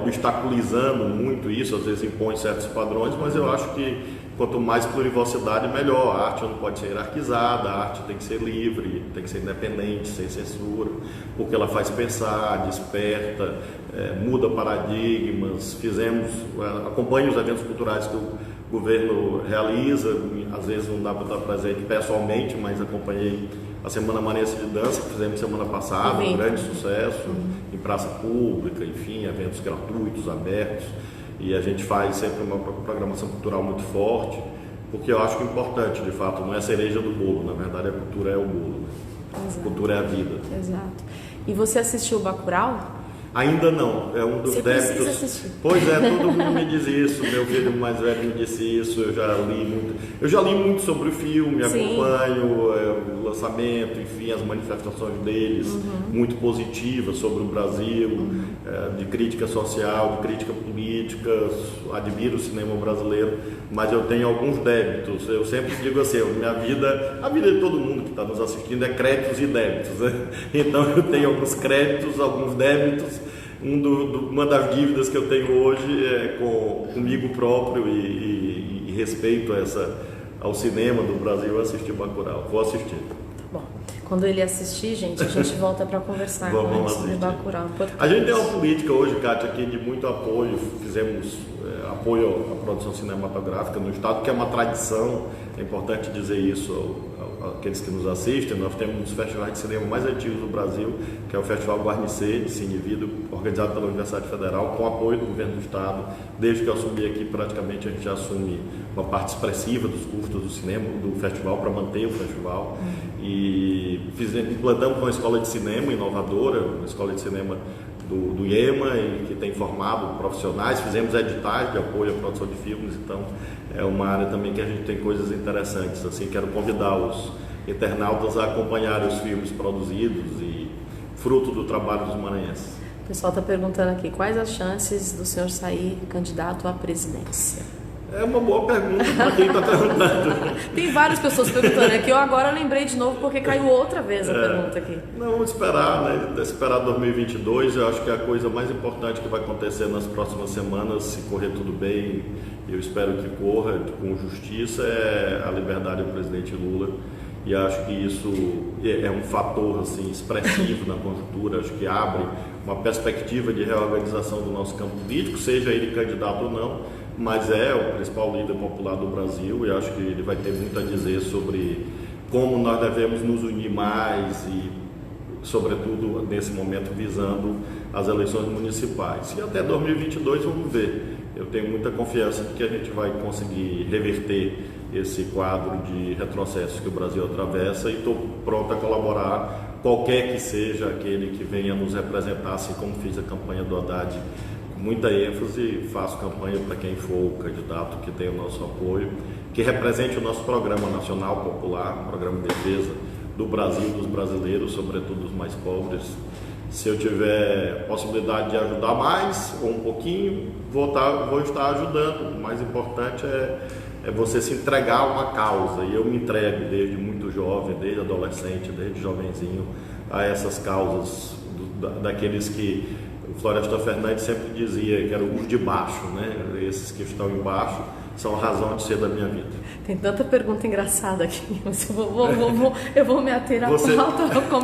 obstaculizando muito isso, às vezes impõe certos padrões, mas eu acho que quanto mais plurivocidade, melhor. A arte não pode ser hierarquizada, a arte tem que ser livre, tem que ser independente, sem censura, porque ela faz pensar, desperta, muda paradigmas. Acompanho os eventos culturais que o governo realiza, às vezes não dá para estar presente pessoalmente, mas acompanhei a Semana Maranhense de Dança, que fizemos semana passada, um grande sucesso, em praça pública, enfim, eventos gratuitos, abertos, e a gente faz sempre uma programação cultural muito forte, porque eu acho que é importante, de fato, não é a cereja do bolo, na verdade a cultura é o bolo, a cultura é a vida. Exato. E você assistiu o Bacurau? Ainda não, é um dos Você débitos. precisa assistir. Pois é, todo mundo me diz isso, meu filho mais velho me disse isso, eu já li muito sobre o filme, Sim. acompanho o lançamento, enfim, as manifestações deles, muito positivas sobre o Brasil, de crítica social, de crítica política, admiro o cinema brasileiro, mas eu tenho alguns débitos. Eu sempre digo assim, minha vida, a vida de todo mundo que está nos assistindo é créditos e débitos, né? Então eu tenho alguns créditos, alguns débitos. Uma das dívidas que eu tenho hoje é comigo próprio e respeito ao cinema do Brasil, assistir Bacurau. Vou assistir. Bom, quando ele assistir, gente, a gente volta para conversar sobre Bacurau. A gente tem uma política hoje, Kátia, aqui de muito apoio. Fizemos apoio à produção cinematográfica no estado, que é uma tradição. É importante dizer isso àqueles que nos assistem. Nós temos um dos festivais de cinema mais antigos do Brasil, que é o Festival Guarnicê de Cine Vida, organizado pela Universidade Federal, com apoio do governo do estado. Desde que eu assumi aqui, praticamente a gente já assume uma parte expressiva dos custos do cinema, do festival, para manter o festival. E implantamos uma escola de cinema inovadora, uma escola de cinema do IEMA, e que tem formado profissionais. Fizemos editais de apoio à produção de filmes, então é uma área também que a gente tem coisas interessantes. Assim, quero convidar os internautas a acompanharem os filmes produzidos e fruto do trabalho dos maranhenses. O pessoal está perguntando aqui, quais as chances do senhor sair candidato à presidência? É uma boa pergunta para quem está perguntando. Tem várias pessoas perguntando aqui, eu agora lembrei de novo porque caiu outra vez a pergunta aqui. Não, vamos esperar, né? Esperar 2022, eu acho que a coisa mais importante que vai acontecer nas próximas semanas, se correr tudo bem, eu espero que corra com justiça, é a liberdade do presidente Lula. E acho que isso é um fator assim, expressivo na conjuntura, acho que abre uma perspectiva de reorganização do nosso campo político, seja ele candidato ou não, mas é o principal líder popular do Brasil e acho que ele vai ter muito a dizer sobre como nós devemos nos unir mais e, sobretudo, nesse momento, visando as eleições municipais. E até 2022 vamos ver. Eu tenho muita confiança de que a gente vai conseguir reverter esse quadro de retrocessos que o Brasil atravessa e estou pronto a colaborar, qualquer que seja aquele que venha nos representar, assim como fiz a campanha do Haddad, com muita ênfase, faço campanha para quem for o candidato que tenha o nosso apoio, que represente o nosso programa nacional popular, um programa de defesa do Brasil, dos brasileiros, sobretudo dos mais pobres. Se eu tiver possibilidade de ajudar mais ou um pouquinho, vou estar ajudando. O mais importante é você se entregar a uma causa, e eu me entrego desde muito jovem, desde adolescente, desde jovenzinho, a essas causas daqueles que o Florestan Fernandes sempre dizia que eram os de baixo, né? Esses que estão embaixo são a razão de ser da minha vida. Tem tanta pergunta engraçada aqui, mas eu vou me ater à pauta.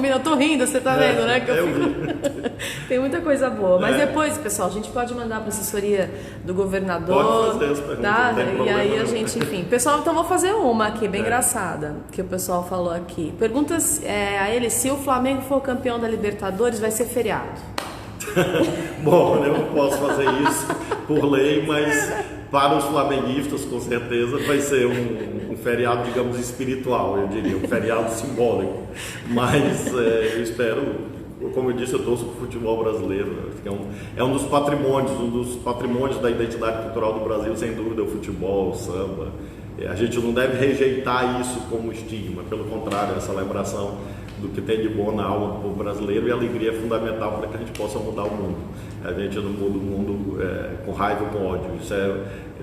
Eu tô rindo, você tá vendo, né? Que tem muita coisa boa, mas depois, pessoal, a gente pode mandar para a assessoria do governador. Pode fazer as perguntas, tá? Não tem problema, e aí a não. gente, enfim. Pessoal, então vou fazer uma aqui, bem engraçada, que o pessoal falou aqui. Perguntas a ele, se o Flamengo for campeão da Libertadores, vai ser feriado? Bom, eu não posso fazer isso por lei, mas para os flamenguistas, com certeza, vai ser um feriado, digamos, espiritual, eu diria, um feriado simbólico. Mas eu espero, como eu disse, eu torço para o futebol brasileiro. É um dos patrimônios da identidade cultural do Brasil, sem dúvida, o futebol, o samba. A gente não deve rejeitar isso como estigma, pelo contrário, a celebração do que tem de bom na alma do povo brasileiro, e a alegria é fundamental para que a gente possa mudar o mundo. A gente não muda o mundo com raiva ou com ódio,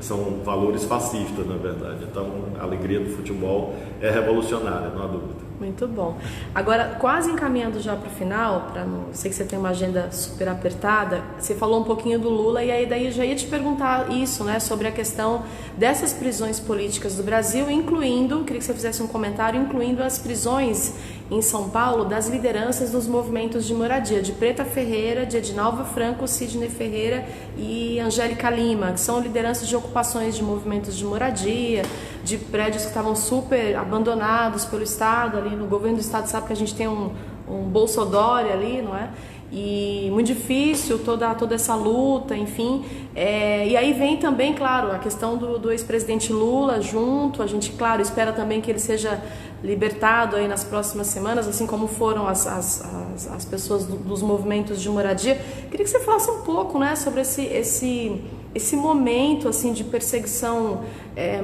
são valores fascistas, na verdade. Então, a alegria do futebol é revolucionária, não há dúvida. Muito bom. Agora, quase encaminhando já para o final, sei que você tem uma agenda super apertada, você falou um pouquinho do Lula, e aí daí eu já ia te perguntar isso, né, sobre a questão dessas prisões políticas do Brasil, queria que você fizesse um comentário, incluindo as prisões em São Paulo das lideranças dos movimentos de moradia, de Preta Ferreira, de Edinalva Franco, Sidney Ferreira e Angélica Lima, que são lideranças de ocupações de movimentos de moradia, de prédios que estavam super abandonados pelo Estado, ali no governo do Estado sabe que a gente tem um Bolsodória ali, não é? E muito difícil toda essa luta, enfim. E aí vem também, claro, a questão do ex-presidente Lula junto. A gente, claro, espera também que ele seja libertado aí nas próximas semanas, assim como foram as pessoas dos movimentos de moradia. Queria que você falasse um pouco, né, sobre esse momento assim de perseguição,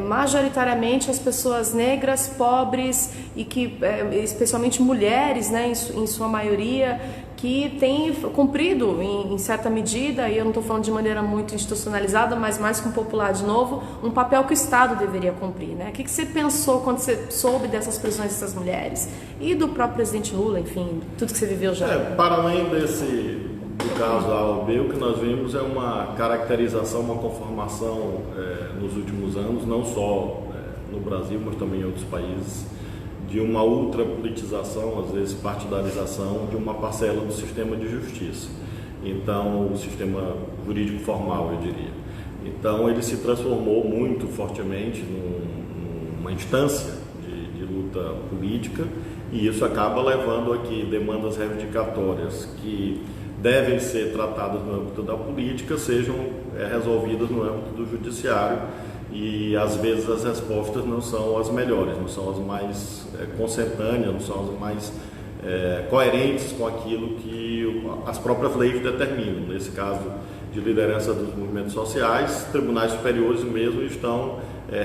majoritariamente as pessoas negras, pobres e que especialmente mulheres, né, em sua maioria, que têm cumprido em certa medida, e eu não estou falando de maneira muito institucionalizada, mas mais com popular de novo, um papel que o Estado deveria cumprir, né? O que você pensou quando você soube dessas prisões dessas mulheres e do próprio presidente Lula, enfim, tudo que você viveu já? Para além do caso A ou B, o que nós vimos é uma caracterização, uma conformação nos últimos anos, não só no Brasil, mas também em outros países, de uma ultrapolitização, às vezes partidarização, de uma parcela do sistema de justiça. Então, o sistema jurídico formal, eu diria. Então, ele se transformou muito fortemente numa instância de luta política, e isso acaba levando a que demandas reivindicatórias que devem ser tratadas no âmbito da política sejam resolvidas no âmbito do judiciário, e às vezes as respostas não são as melhores, não são as mais consentâneas, não são as mais coerentes com aquilo que as próprias leis determinam. Nesse caso de liderança dos movimentos sociais, tribunais superiores mesmo estão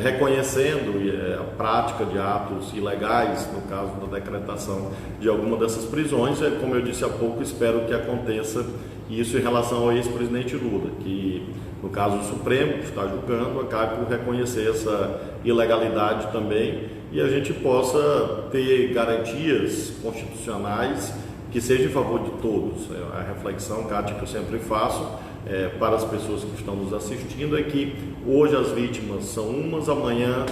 reconhecendo a prática de atos ilegais, no caso da decretação de alguma dessas prisões. Como eu disse há pouco, espero que aconteça isso em relação ao ex-presidente Lula, que no caso o Supremo, que está julgando, acabe por reconhecer essa ilegalidade também, e a gente possa ter garantias constitucionais que sejam em favor de todos. A reflexão, Kátia, que eu sempre faço para as pessoas que estão nos assistindo é que hoje as vítimas são umas, amanhã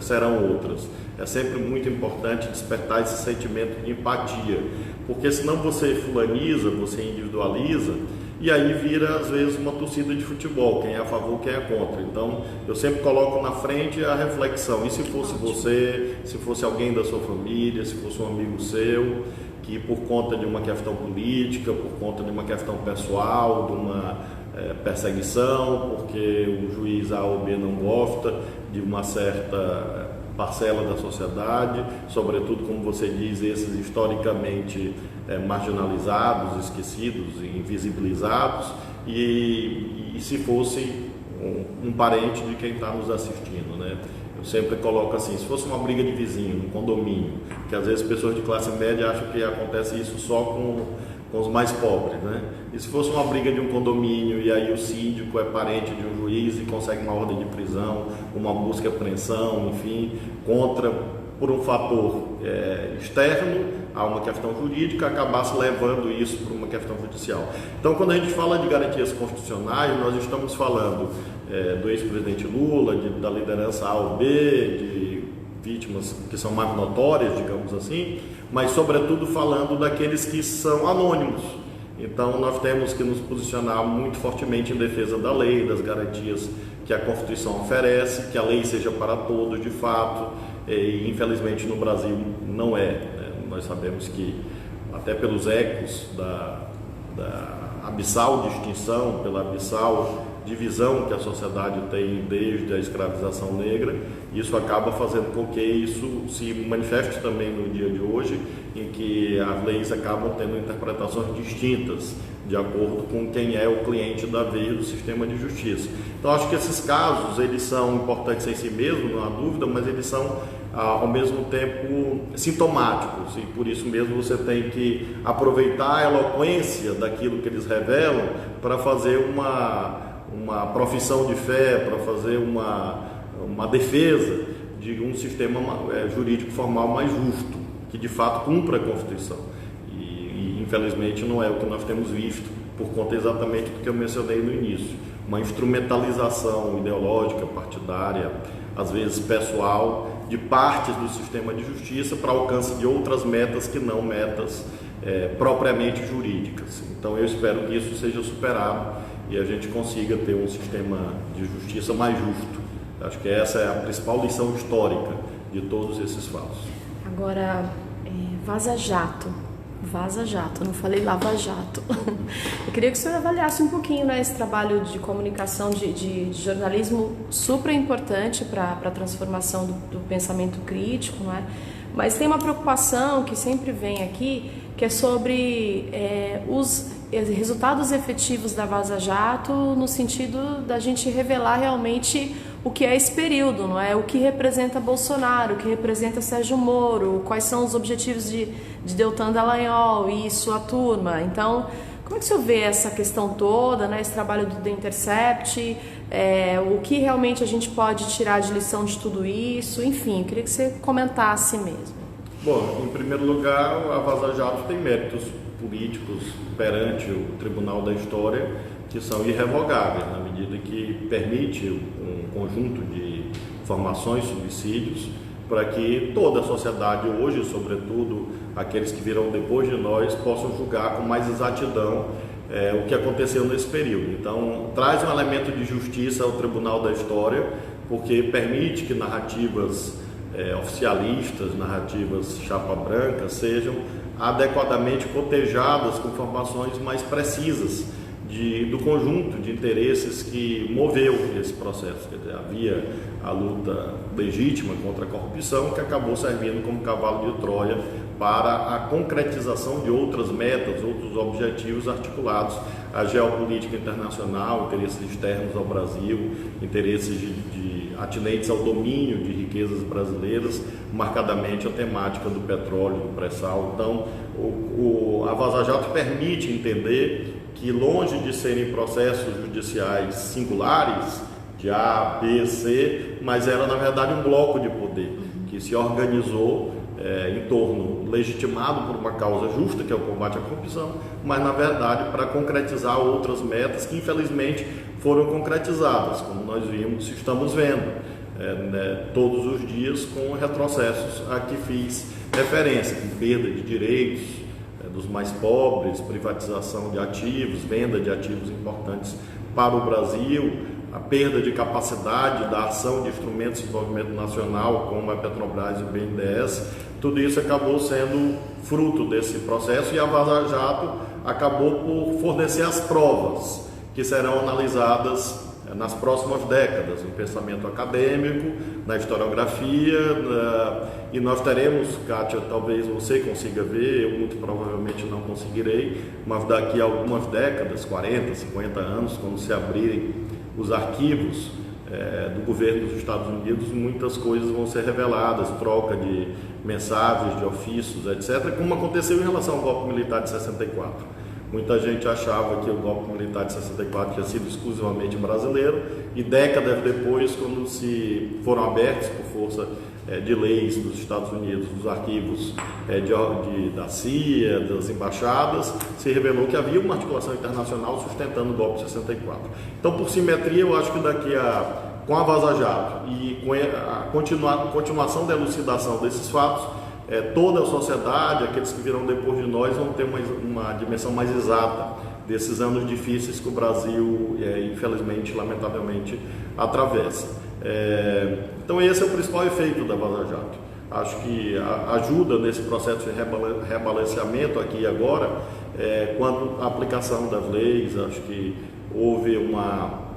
serão outras. É sempre muito importante despertar esse sentimento de empatia, porque senão você fulaniza, você individualiza, e aí vira às vezes uma torcida de futebol, quem é a favor, quem é contra. Então eu sempre coloco na frente a reflexão: e se fosse você, se fosse alguém da sua família, se fosse um amigo seu, que por conta de uma questão política, por conta de uma questão pessoal, de uma perseguição, porque o juiz A ou B não gosta de uma certa parcela da sociedade, sobretudo, como você diz, esses historicamente marginalizados, esquecidos, invisibilizados, e se fosse um parente de quem está nos assistindo, né? Eu sempre coloco assim: se fosse uma briga de vizinho, num condomínio, que às vezes pessoas de classe média acham que acontece isso só com os mais pobres, né? E se fosse uma briga de um condomínio e aí o síndico é parente de um juiz e consegue uma ordem de prisão, uma busca e apreensão, enfim, por um fator externo a uma questão jurídica, acabasse levando isso para uma questão judicial. Então, quando a gente fala de garantias constitucionais, nós estamos falando do ex-presidente Lula, da liderança A ou B, de vítimas que são mais notórias, digamos assim, mas sobretudo falando daqueles que são anônimos. Então nós temos que nos posicionar muito fortemente em defesa da lei, das garantias que a Constituição oferece, que a lei seja para todos de fato, e infelizmente no Brasil não é, né? Nós sabemos que até pelos ecos da abissal distinção, pela abissal divisão que a sociedade tem desde a escravização negra, isso acaba fazendo com que isso se manifeste também no dia de hoje, em que as leis acabam tendo interpretações distintas de acordo com quem é o cliente da vez do sistema de justiça. Então acho que esses casos, eles são importantes em si mesmos, não há dúvida, mas eles são ao mesmo tempo sintomáticos, e por isso mesmo você tem que aproveitar a eloquência daquilo que eles revelam para fazer uma profissão de fé, para fazer uma defesa de um sistema jurídico formal mais justo, que de fato cumpra a Constituição. E infelizmente não é o que nós temos visto, por conta exatamente do que eu mencionei no início: uma instrumentalização ideológica, partidária, às vezes pessoal, de partes do sistema de justiça para alcance de outras metas que não metas propriamente jurídicas. Então eu espero que isso seja superado e a gente consiga ter um sistema de justiça mais justo. Acho que essa é a principal lição histórica de todos esses fatos. Agora, Vaza Jato, não falei Lava Jato. Eu queria que o senhor avaliasse um pouquinho, né, esse trabalho de comunicação, de jornalismo super importante para a transformação do pensamento crítico, não é? Mas tem uma preocupação que sempre vem aqui, que é sobre os resultados efetivos da Vaza Jato, no sentido da gente revelar realmente o que é esse período, não é? O que representa Bolsonaro, o que representa Sérgio Moro, quais são os objetivos de Deltan Dallagnol e sua turma. Então, como é que o senhor vê essa questão toda, né? Esse trabalho do The Intercept, o que realmente a gente pode tirar de lição de tudo isso? Enfim, eu queria que você comentasse mesmo. Bom, em primeiro lugar, a Vaza Jato tem méritos políticos perante o Tribunal da História que são irrevogáveis, na medida que permite um conjunto de informações, subsídios, para que toda a sociedade hoje, sobretudo aqueles que virão depois de nós, possam julgar com mais exatidão o que aconteceu nesse período. Então, traz um elemento de justiça ao Tribunal da História, porque permite que narrativas oficialistas, narrativas chapa branca, sejam adequadamente cotejadas com informações mais precisas do conjunto de interesses que moveu esse processo. Quer dizer, havia a luta legítima contra a corrupção, que acabou servindo como cavalo de Troia para a concretização de outras metas, outros objetivos articulados à geopolítica internacional, interesses externos ao Brasil, interesses atinentes ao domínio de riquezas brasileiras, marcadamente a temática do petróleo, do pré-sal. Então, a Vaza Jato permite entender que, longe de serem processos judiciais singulares, de A, B, C, mas era, na verdade, um bloco de poder que se organizou em torno, legitimado por uma causa justa, que é o combate à corrupção, mas, na verdade, para concretizar outras metas que, infelizmente, foram concretizadas, como nós estamos vendo todos os dias, com retrocessos a que fiz referência, com perda de direitos dos mais pobres, privatização de ativos, venda de ativos importantes para o Brasil, a perda de capacidade da ação de instrumentos de desenvolvimento nacional, como a Petrobras e o BNDES. Tudo isso acabou sendo fruto desse processo, e a Vaza Jato acabou por fornecer as provas que serão analisadas nas próximas décadas, no pensamento acadêmico, na historiografia, e nós teremos, Kátia, talvez você consiga ver, eu muito provavelmente não conseguirei, mas daqui a algumas décadas, 40, 50 anos, quando se abrirem os arquivos do governo dos Estados Unidos, muitas coisas vão ser reveladas, troca de mensagens, de ofícios, etc., como aconteceu em relação ao golpe militar de 64. Muita gente achava que o golpe militar de 64 tinha sido exclusivamente brasileiro, e décadas depois, quando se foram abertos por força de leis dos Estados Unidos, dos arquivos da CIA, das embaixadas, se revelou que havia uma articulação internacional sustentando o golpe de 64. Então, por simetria, eu acho que com a Vaza Jato e com a continuação da elucidação desses fatos, toda a sociedade, aqueles que virão depois de nós, vão ter uma dimensão mais exata desses anos difíceis que o Brasil, infelizmente, lamentavelmente, atravessa. Então, esse é o principal efeito da Vaza Jato. Acho que ajuda nesse processo de rebalanceamento aqui e agora, quando a aplicação das leis, acho que houve uma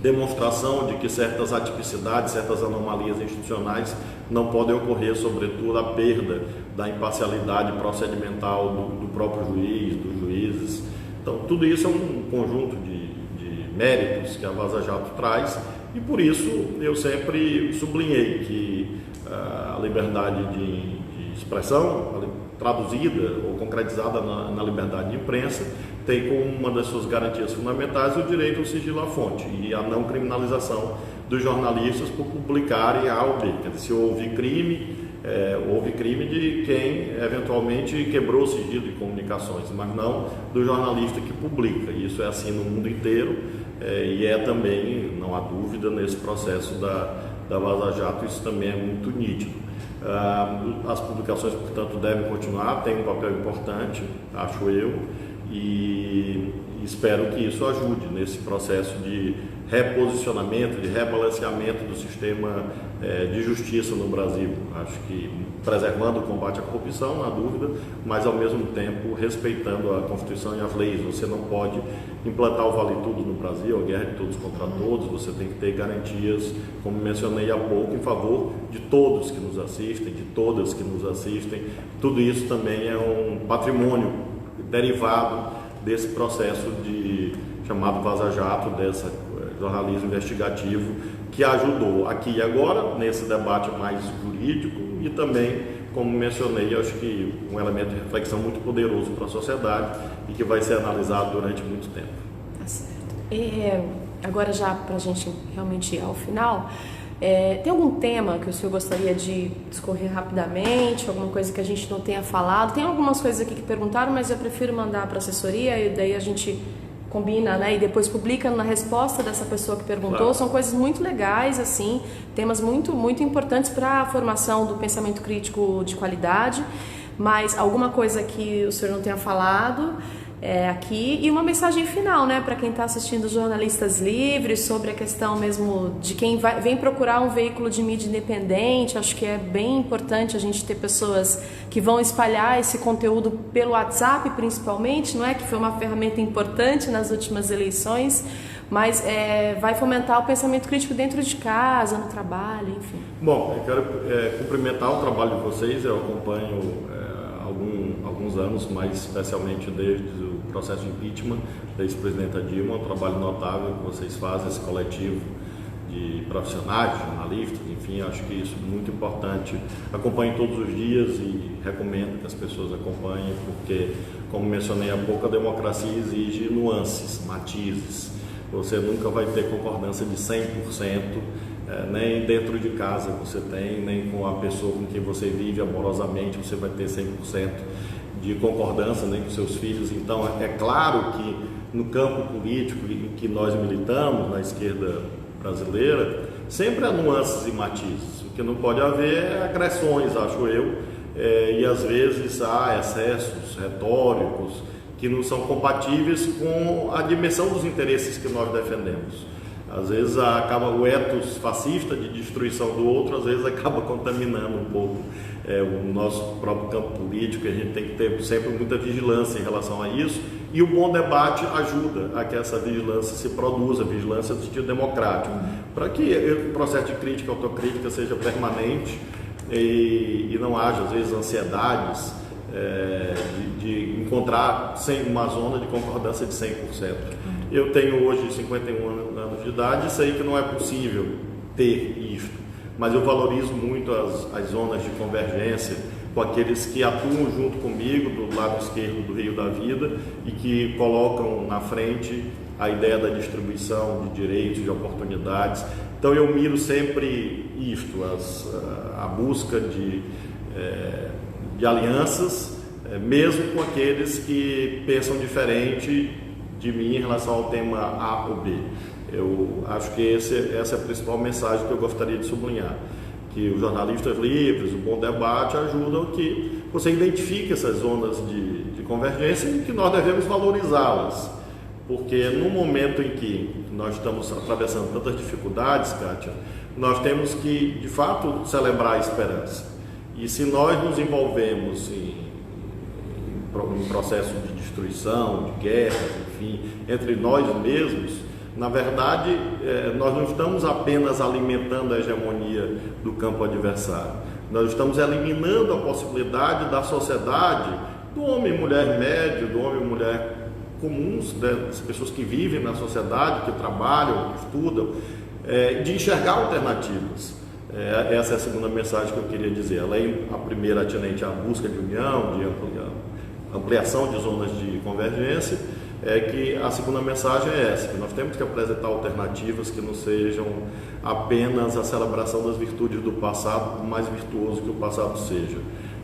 demonstração de que certas atipicidades, certas anomalias institucionais não podem ocorrer, sobretudo a perda da imparcialidade procedimental do próprio juiz, dos juízes. Então, tudo isso é um conjunto de méritos que a Vaza Jato traz, e por isso eu sempre sublinhei que a liberdade de expressão, traduzida ou concretizada na liberdade de imprensa, tem como uma das suas garantias fundamentais o direito ao sigilo à fonte e a não criminalização dos jornalistas por publicarem A ou B. Quer dizer, se houve crime de quem eventualmente quebrou o sigilo de comunicações, mas não do jornalista que publica. E isso é assim no mundo inteiro, e também, não há dúvida, nesse processo da Vaza Jato, isso também é muito nítido. As publicações, portanto, devem continuar, têm um papel importante, acho eu, e espero que isso ajude nesse processo de reposicionamento, de rebalanceamento do sistema de justiça no Brasil. Acho que preservando o combate à corrupção, na dúvida, mas ao mesmo tempo respeitando a Constituição e as leis. Você não pode implantar o Vale Tudo no Brasil, a guerra de todos contra todos. Você tem que ter garantias, como mencionei há pouco, em favor de todos que nos assistem, de todas que nos assistem. Tudo isso também é um patrimônio derivado desse processo chamado Vaza Jato, desse jornalismo investigativo, que ajudou aqui e agora, nesse debate mais jurídico, e também, como mencionei, acho que um elemento de reflexão muito poderoso para a sociedade e que vai ser analisado durante muito tempo. Tá certo. Agora, já para a gente realmente ir ao final, tem algum tema que o senhor gostaria de discorrer rapidamente, alguma coisa que a gente não tenha falado? Tem algumas coisas aqui que perguntaram, mas eu prefiro mandar para a assessoria e daí a gente combina, né, e depois publica na resposta dessa pessoa que perguntou. Claro. São coisas muito legais, assim, temas muito, muito importantes para a formação do pensamento crítico de qualidade, mas alguma coisa que o senhor não tenha falado aqui, e uma mensagem final, né, para quem está assistindo Jornalistas Livres, sobre a questão mesmo de quem vem procurar um veículo de mídia independente. Acho que é bem importante a gente ter pessoas que vão espalhar esse conteúdo pelo WhatsApp, principalmente, não é, que foi uma ferramenta importante nas últimas eleições, mas vai fomentar o pensamento crítico dentro de casa, no trabalho, enfim. Bom, eu quero cumprimentar o trabalho de vocês. Eu acompanho alguns anos, mas especialmente desde o processo de impeachment da ex-presidenta Dilma, um trabalho notável que vocês fazem, esse coletivo de profissionais, de jornalistas, enfim, acho que isso é muito importante. Acompanho todos os dias e recomendo que as pessoas acompanhem, porque, como mencionei há pouco, a democracia exige nuances, matizes. Você nunca vai ter concordância de 100%, nem dentro de casa você tem, nem com a pessoa com quem você vive amorosamente você vai ter 100% de concordância, nem com seus filhos. Então, é claro que no campo político em que nós militamos, na esquerda brasileira, sempre há nuances e matizes. O que não pode haver é agressões, acho eu, e às vezes há excessos retóricos que não são compatíveis com a dimensão dos interesses que nós defendemos. Às vezes acaba o ethos fascista de destruição do outro, às vezes acaba contaminando um pouco o nosso próprio campo político. A gente tem que ter sempre muita vigilância em relação a isso, e o bom debate ajuda a que essa vigilância se produza, vigilância no sentido democrático, para que o processo de crítica, autocrítica seja permanente e não haja, às vezes, ansiedades de encontrar uma zona de concordância de 100%. Eu tenho hoje 51 anos de idade e sei que não é possível ter isto, mas eu valorizo muito as zonas de convergência com aqueles que atuam junto comigo do lado esquerdo do rio da vida e que colocam na frente a ideia da distribuição de direitos, de oportunidades. Então eu miro sempre isto, a busca de alianças, mesmo com aqueles que pensam diferente de mim em relação ao tema A ou B. Eu acho que essa é a principal mensagem que eu gostaria de sublinhar, que os jornalistas livres, o bom debate ajudam que você identifique essas zonas de convergência e que nós devemos valorizá-las, porque no momento em que nós estamos atravessando tantas dificuldades, Kátia, nós temos que, de fato, celebrar a esperança. E se nós nos envolvemos em processo de destruição, de guerra, enfim, entre nós mesmos, na verdade, nós não estamos apenas alimentando a hegemonia do campo adversário, nós estamos eliminando a possibilidade da sociedade, do homem e mulher médio, do homem e mulher comuns, das pessoas que vivem na sociedade, que trabalham, que estudam, de enxergar alternativas. Essa é a segunda mensagem que eu queria dizer. Além, a primeira atinente à busca de união, de ampliação de zonas de convergência, que a segunda mensagem é essa, que nós temos que apresentar alternativas que não sejam apenas a celebração das virtudes do passado, por mais virtuoso que o passado seja.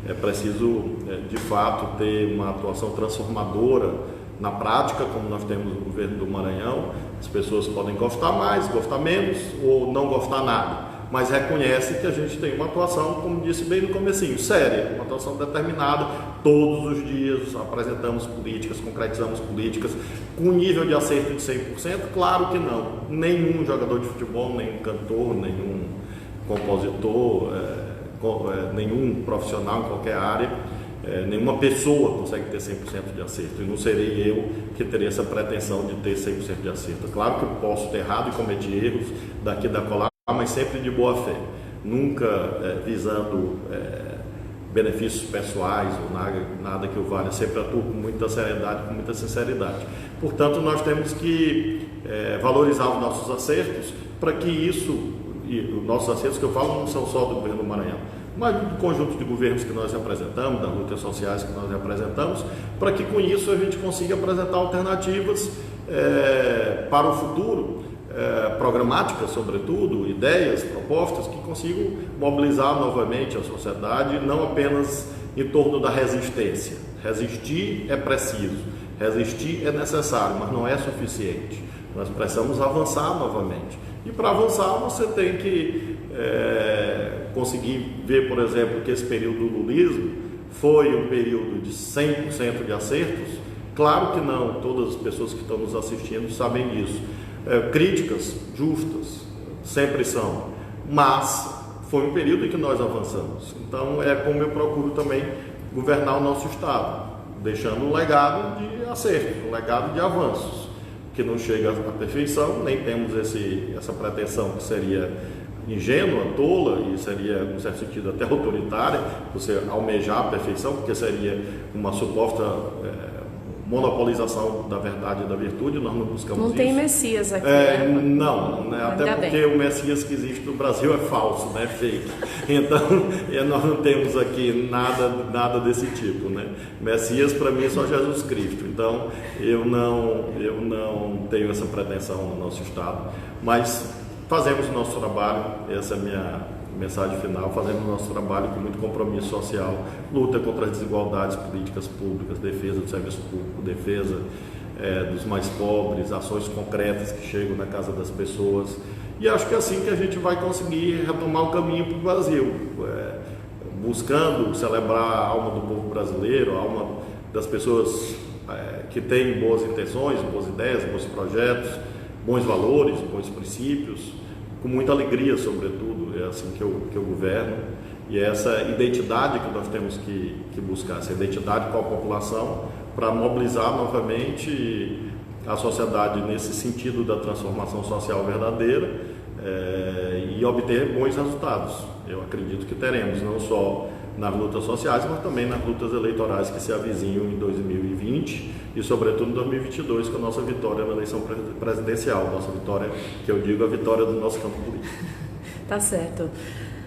É preciso, de fato, ter uma atuação transformadora na prática, como nós temos no governo do Maranhão. As pessoas podem gostar mais, gostar menos ou não gostar nada, mas reconhece que a gente tem uma atuação, como disse bem no comecinho, séria, uma atuação determinada todos os dias, apresentamos políticas, concretizamos políticas com nível de acerto de 100%? Claro que não. Nenhum jogador de futebol, nenhum cantor, nenhum compositor, nenhum profissional em qualquer área, nenhuma pessoa consegue ter 100% de acerto, e não serei eu que teria essa pretensão de ter 100% de acerto. Claro que eu posso ter errado e cometer erros daqui e da colar, mas sempre de boa fé, nunca visando benefícios pessoais ou nada que o valha, sempre atuo com muita seriedade, com muita sinceridade. Portanto, nós temos que valorizar os nossos acertos, para que isso, e os nossos acertos que eu falo não são só do governo do Maranhão, mas do conjunto de governos que nós representamos, das lutas sociais que nós representamos, para que com isso a gente consiga apresentar alternativas para o futuro, programáticas sobretudo, ideias, propostas que consigam mobilizar novamente a sociedade, não apenas em torno da resistência. Resistir é preciso, resistir é necessário, mas não é suficiente. Nós precisamos avançar novamente. E para avançar você tem que conseguir ver, por exemplo, que esse período do lulismo foi um período de 100% de acertos. Claro que não, todas as pessoas que estão nos assistindo sabem disso. Críticas justas sempre são, mas foi um período em que nós avançamos. Então é como eu procuro também governar o nosso estado, deixando um legado de acerto, um legado de avanços, que não chega à perfeição, nem temos essa pretensão que seria ingênua, tola, e seria, em certo sentido, até autoritária, você almejar a perfeição, porque seria uma suposta monopolização da verdade e da virtude. Nós não buscamos isso. Não tem Messias aqui, né? Não, né? Até porque o Messias que existe no Brasil é falso, né? Fake. Então, nós não temos aqui nada desse tipo, né? Messias, para mim, é só Jesus Cristo. Então, eu não tenho essa pretensão no nosso estado, mas fazemos o nosso trabalho, essa é a minha mensagem final, fazemos o nosso trabalho com muito compromisso social, luta contra as desigualdades, políticas públicas, defesa do serviço público, defesa dos mais pobres, ações concretas que chegam na casa das pessoas, e acho que é assim que a gente vai conseguir retomar o caminho para o Brasil, buscando celebrar a alma do povo brasileiro, a alma das pessoas que têm boas intenções, boas ideias, bons projetos, bons valores, bons princípios, com muita alegria, sobretudo. É assim que eu governo, e é essa identidade que nós temos que buscar, essa identidade com a população, para mobilizar novamente a sociedade nesse sentido da transformação social verdadeira, e obter bons resultados. Eu acredito que teremos, não só nas lutas sociais, mas também nas lutas eleitorais que se avizinham em 2020 e, sobretudo, em 2022, com a nossa vitória na eleição presidencial, nossa vitória, que eu digo, a vitória do nosso campo político. Tá certo.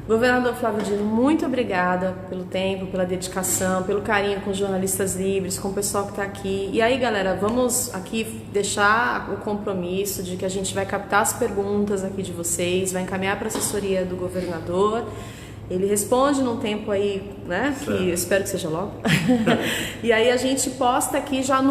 Governador Flávio Dino, muito obrigada pelo tempo, pela dedicação, pelo carinho com os jornalistas livres, com o pessoal que está aqui. E aí, galera, vamos aqui deixar o compromisso de que a gente vai captar as perguntas aqui de vocês, vai encaminhar para a assessoria do governador. Ele responde num tempo aí, né, que eu espero que seja logo. E aí a gente posta aqui já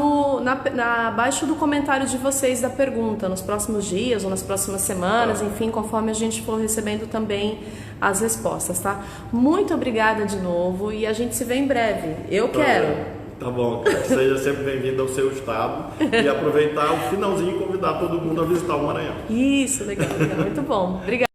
abaixo do comentário de vocês da pergunta, nos próximos dias ou nas próximas semanas, enfim, conforme a gente for recebendo também as respostas, tá? Muito obrigada de novo, e a gente se vê em breve. Eu quero. Tá bom, seja sempre bem-vindo ao seu estado, e aproveitar o finalzinho e convidar todo mundo a visitar o Maranhão. Isso, legal, muito bom. Obrigada.